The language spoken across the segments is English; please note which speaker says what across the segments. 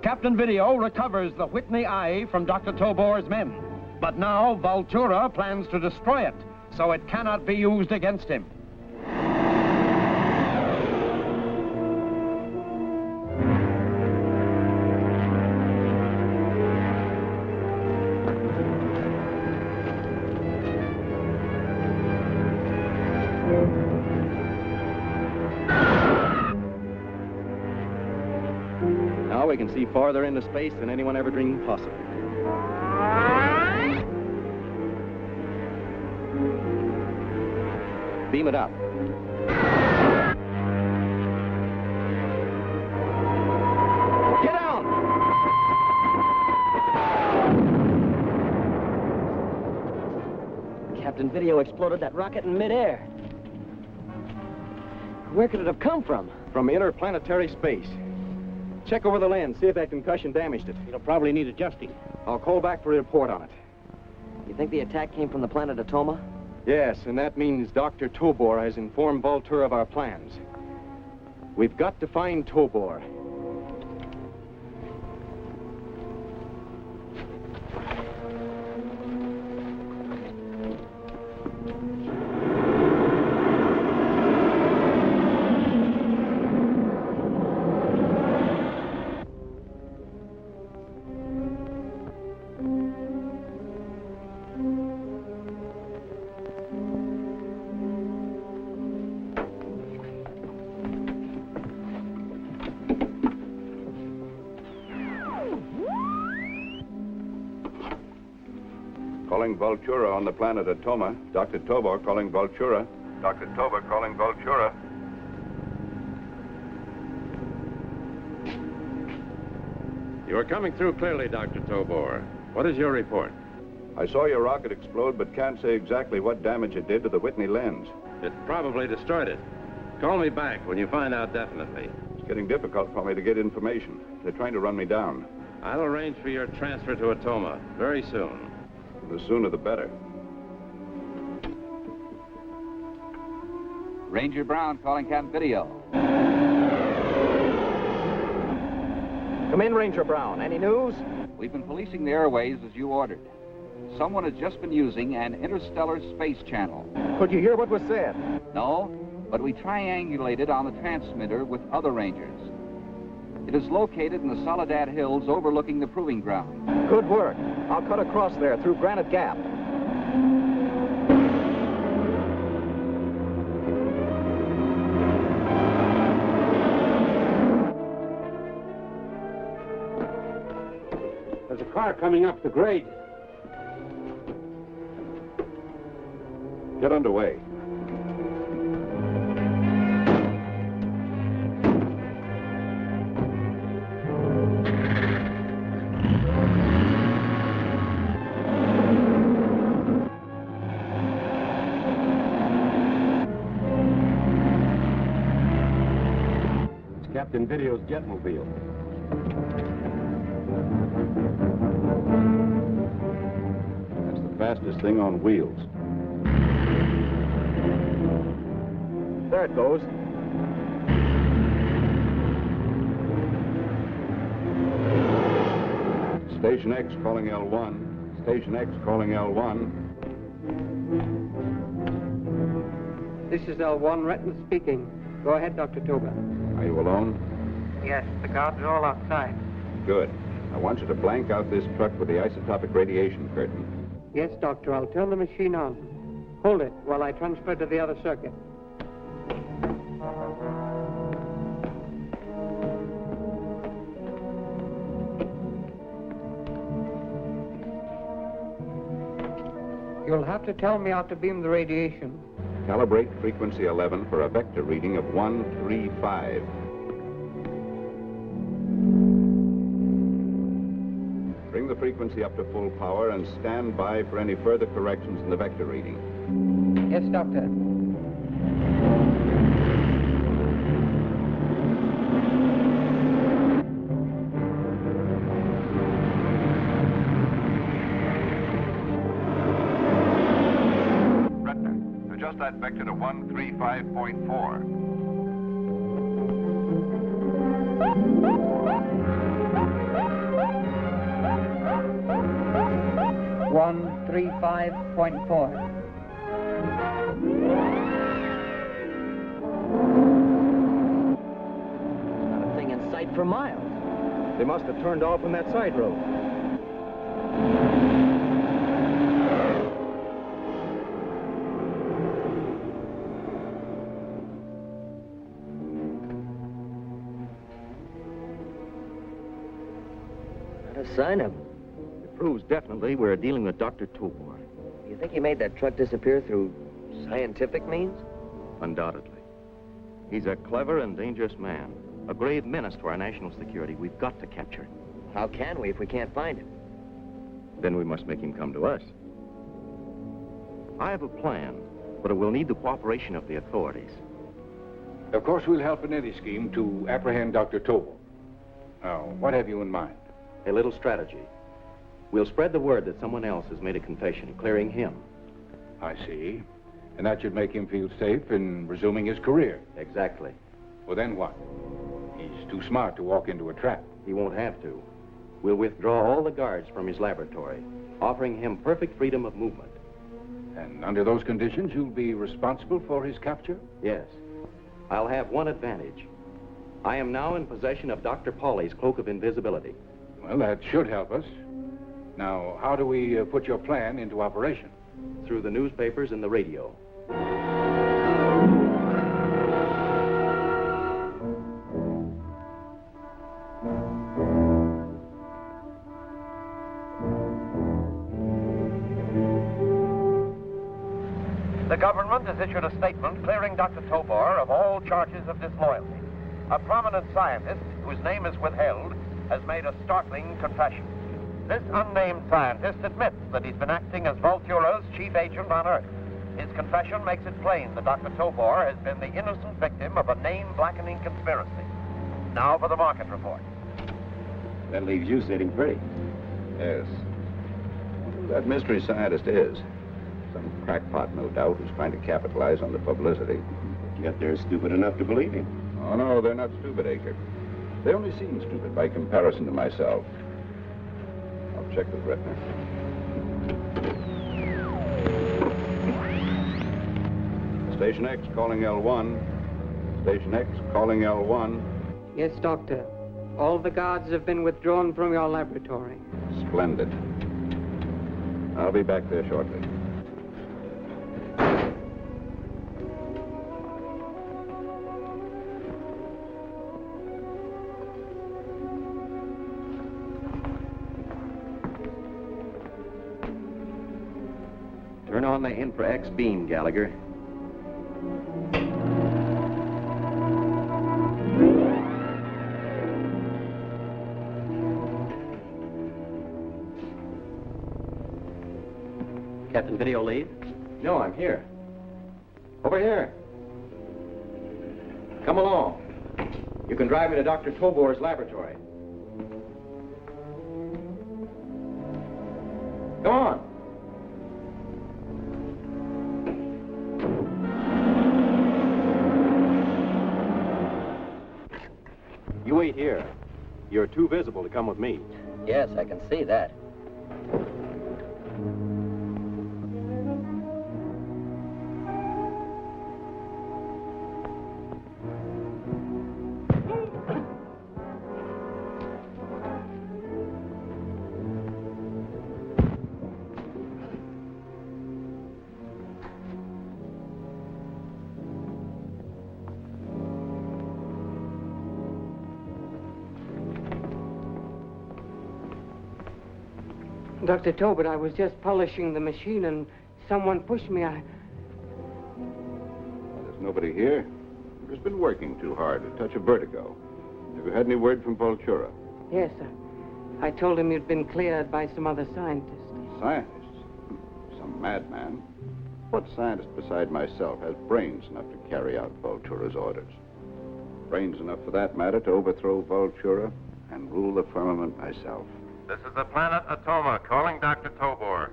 Speaker 1: Captain Video recovers the Whitney Eye from Dr. Tobor's men. But now Vultura plans to destroy it, so it cannot be used against him.
Speaker 2: Now we can see farther into space than anyone ever dreamed possible. Beam it up. Get down!
Speaker 3: Captain Video exploded that rocket in midair. Where could it have come from?
Speaker 2: From interplanetary space. Check over the lens, see if that concussion damaged it.
Speaker 1: It'll probably need adjusting.
Speaker 2: I'll call back for a report on it.
Speaker 3: You think the attack came from the planet Atoma?
Speaker 2: Yes, and that means Dr. Tobor has informed Vultura of our plans. We've got to find Tobor.
Speaker 4: Calling Vultura on the planet Atoma. Dr. Tobor calling Vultura. Dr. Tobor calling Vultura.
Speaker 5: You are coming through clearly, Dr. Tobor. What is your report?
Speaker 4: I saw your rocket explode, but can't say exactly what damage it did to the Whitney lens.
Speaker 5: It probably destroyed it. Call me back when you find out definitely.
Speaker 4: It's getting difficult for me to get information. They're trying to run me down.
Speaker 5: I'll arrange for your transfer to Atoma very soon.
Speaker 4: The sooner the better.
Speaker 6: Ranger Brown calling Captain Video.
Speaker 2: Come in, Ranger Brown. Any news?
Speaker 6: We've been policing the airways as you ordered. Someone has just been using an interstellar space channel.
Speaker 2: Could you hear what was said?
Speaker 6: No, but we triangulated on the transmitter with other Rangers. It is located in the Soledad Hills overlooking the proving ground.
Speaker 2: Good work. I'll cut across there through Granite Gap.
Speaker 1: There's a car coming up the grade.
Speaker 4: Get underway.
Speaker 5: Captain Video's jetmobile.
Speaker 4: That's the fastest thing on wheels.
Speaker 2: There it goes.
Speaker 4: Station X calling L1. Station X calling L1.
Speaker 7: This is L1, Retton speaking. Go ahead, Dr. Tobor.
Speaker 4: Are you alone?
Speaker 7: Yes, the guards are all outside.
Speaker 4: Good. I want you to blank out this truck with the isotopic radiation curtain.
Speaker 7: Yes, Doctor, I'll turn the machine on. Hold it while I transfer to the other circuit. You'll have to tell me how to beam the radiation.
Speaker 4: Calibrate frequency 11 for a vector reading of 135. Bring the frequency up to full power and stand by for any further corrections in the vector reading.
Speaker 7: Yes, Doctor.
Speaker 4: Adjust that vector to 135.4.
Speaker 8: 135.4.
Speaker 3: Not a thing in sight for miles.
Speaker 2: They must have turned off on that side road.
Speaker 3: Not a sign of him.
Speaker 2: It proves definitely we're dealing with Dr. Tobor.
Speaker 3: You think he made that truck disappear through scientific means?
Speaker 2: Undoubtedly. He's a clever and dangerous man. A grave menace to our national security. We've got to capture him.
Speaker 3: How can we if we can't find him?
Speaker 2: Then we must make him come to us. I have a plan, but it will need the cooperation of the authorities.
Speaker 9: Of course, we'll help in any scheme to apprehend Dr. Tobor. Now, what have you in mind?
Speaker 2: A little strategy. We'll spread the word that someone else has made a confession, clearing him.
Speaker 9: I see. And that should make him feel safe in resuming his career.
Speaker 2: Exactly.
Speaker 9: Well, then what? He's too smart to walk into a trap.
Speaker 2: He won't have to. We'll withdraw all the guards from his laboratory, offering him perfect freedom of movement.
Speaker 9: And under those conditions, you'll be responsible for his capture?
Speaker 2: Yes. I'll have one advantage. I am now in possession of Dr. Pauly's cloak of invisibility.
Speaker 9: Well, that should help us. Now, how do we put your plan into operation?
Speaker 2: Through the newspapers and the radio.
Speaker 1: The government has issued a statement clearing Dr. Tobor of all charges of disloyalty. A prominent scientist, whose name is withheld, has made a startling confession. This unnamed scientist admits that he's been acting as Vultura's chief agent on Earth. His confession makes it plain that Dr. Tobor has been the innocent victim of a name-blackening conspiracy. Now for the market report.
Speaker 4: That leaves you sitting pretty. Yes. Wonder who that mystery scientist is. Some crackpot, no doubt, who's trying to capitalize on the publicity.
Speaker 10: Yet they're stupid enough to believe him.
Speaker 4: Oh, no, they're not stupid, Aker. They only seem stupid by comparison to myself. I'll check with Retner. Station X calling L1. Station X calling L1.
Speaker 7: Yes, Doctor. All the guards have been withdrawn from your laboratory.
Speaker 4: Splendid. I'll be back there shortly.
Speaker 2: Turn on the infra-X beam, Gallagher.
Speaker 3: Captain Video Lead?
Speaker 2: No, I'm here. Over here. Come along. You can drive me to Dr. Tobor's laboratory. Come on. You wait here. You're too visible to come with me.
Speaker 3: Yes, I can see that.
Speaker 7: Dr. Tobor, I was just polishing the machine and someone pushed me.
Speaker 4: Well, there's nobody here. You've just been working too hard, a touch of vertigo. Have you had any word from Vultura?
Speaker 7: Yes, sir. I told him you'd been cleared by some other scientists.
Speaker 4: Scientists? Some madman. What scientist beside myself has brains enough to carry out Vultura's orders? Brains enough, for that matter, to overthrow Vultura and rule the firmament myself.
Speaker 5: This is the planet Atoma calling Dr. Tobor.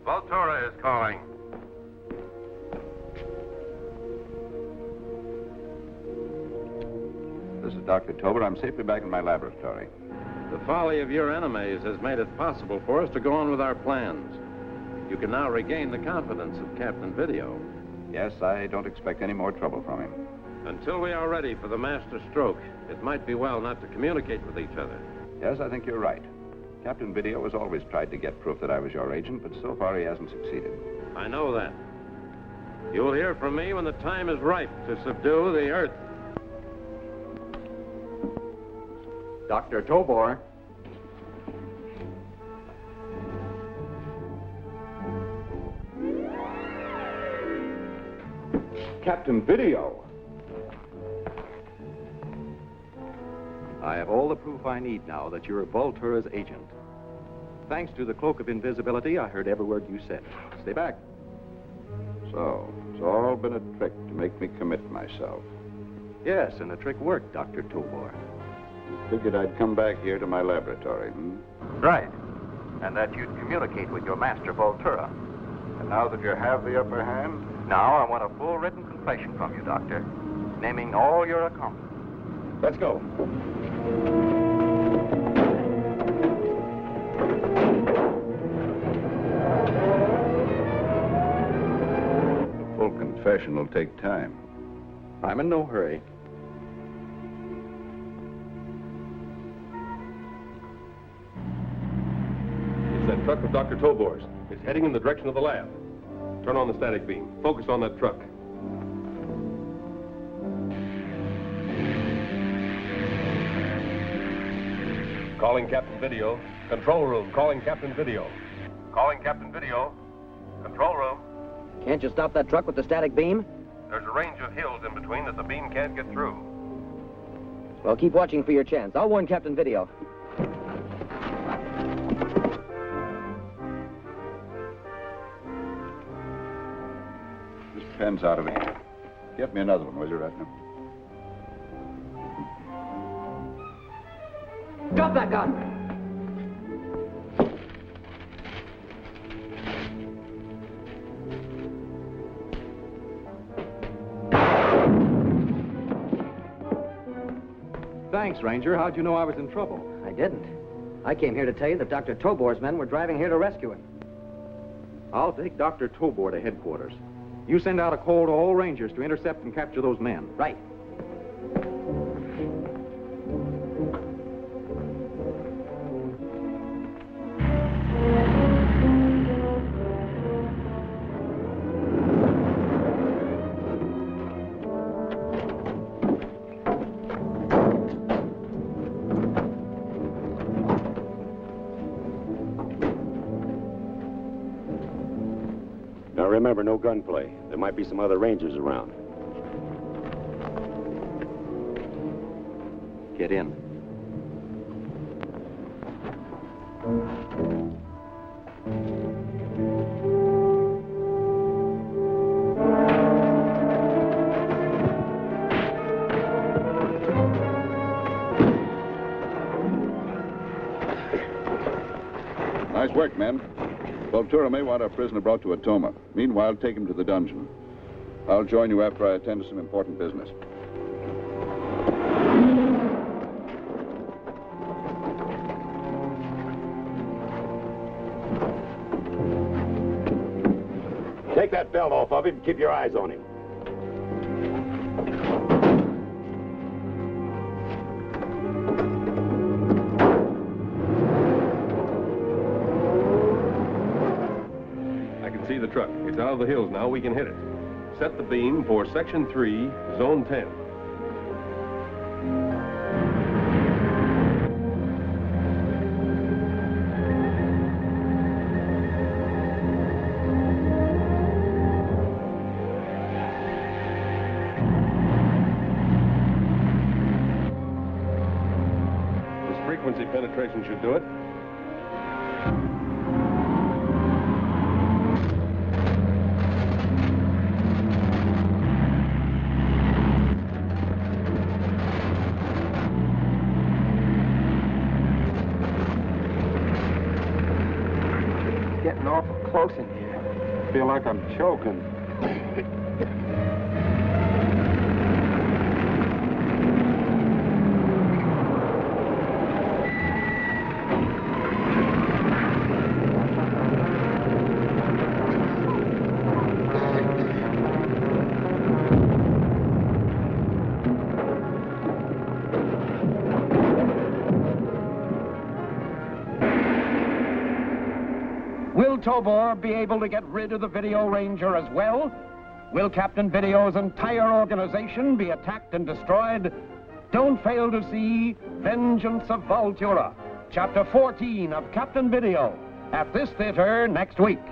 Speaker 5: Vultura is calling.
Speaker 4: This is Dr. Tobor. I'm safely back in my laboratory.
Speaker 5: The folly of your enemies has made it possible for us to go on with our plans. You can now regain the confidence of Captain Video.
Speaker 4: Yes, I don't expect any more trouble from him.
Speaker 5: Until we are ready for the master stroke, it might be well not to communicate with each other.
Speaker 4: Yes, I think you're right. Captain Video has always tried to get proof that I was your agent, but so far he hasn't succeeded.
Speaker 5: I know that. You'll hear from me when the time is ripe to subdue the Earth.
Speaker 6: Dr. Tobor.
Speaker 4: Captain Video!
Speaker 2: I have all the proof I need now that you're Vultura's agent. Thanks to the cloak of invisibility, I heard every word you said. Stay back.
Speaker 4: So, it's all been a trick to make me commit myself.
Speaker 2: Yes, and the trick worked, Dr. Tobor.
Speaker 4: You figured I'd come back here to my laboratory,
Speaker 2: Right. And that you'd communicate with your master, Vultura.
Speaker 4: And now that you have the upper hand,
Speaker 2: Now I want a full written confession from you, Doctor, naming all your accomplishments.
Speaker 4: let's go. The full confession will take time.
Speaker 2: I'm in no hurry.
Speaker 8: It's that truck of Dr. Tobor's. It's heading in the direction of the lab. Turn on the static beam. Focus on that truck. Calling Captain Video. Control room. Calling Captain Video. Calling Captain Video. Control room.
Speaker 3: Can't you stop that truck with the static beam?
Speaker 8: There's a range of hills in between that the beam can't get through.
Speaker 3: Well, keep watching for your chance. I'll warn Captain Video.
Speaker 4: This pen's out of ink. Get me another one, will you, Ratner?
Speaker 3: Drop that gun!
Speaker 2: Thanks, Ranger. How'd you know I was in trouble?
Speaker 3: I didn't. I came here to tell you that Dr. Tobor's men were driving here to rescue him.
Speaker 2: I'll take Dr. Tobor to headquarters. You send out a call to all Rangers to intercept and capture those men.
Speaker 3: Right.
Speaker 10: Now remember, no gunplay. There might be some other Rangers around.
Speaker 2: Get in.
Speaker 4: Nice work, men. Vultura may want our prisoner brought to Atoma. Meanwhile, take him to the dungeon. I'll join you after I attend to some important business.
Speaker 10: Take that belt off of him and keep your eyes on him.
Speaker 8: I can see the truck. It's out of the hills now. We can hit it. Set the beam for Section 3, Zone 10. This frequency penetration should do it.
Speaker 7: Getting awful close in here.
Speaker 4: I feel like I'm choking.
Speaker 1: Will Tobor be able to get rid of the Video Ranger as well? Will Captain Video's entire organization be attacked and destroyed? Don't fail to see Vengeance of Voltura, Chapter 14 of Captain Video, at this theater next week.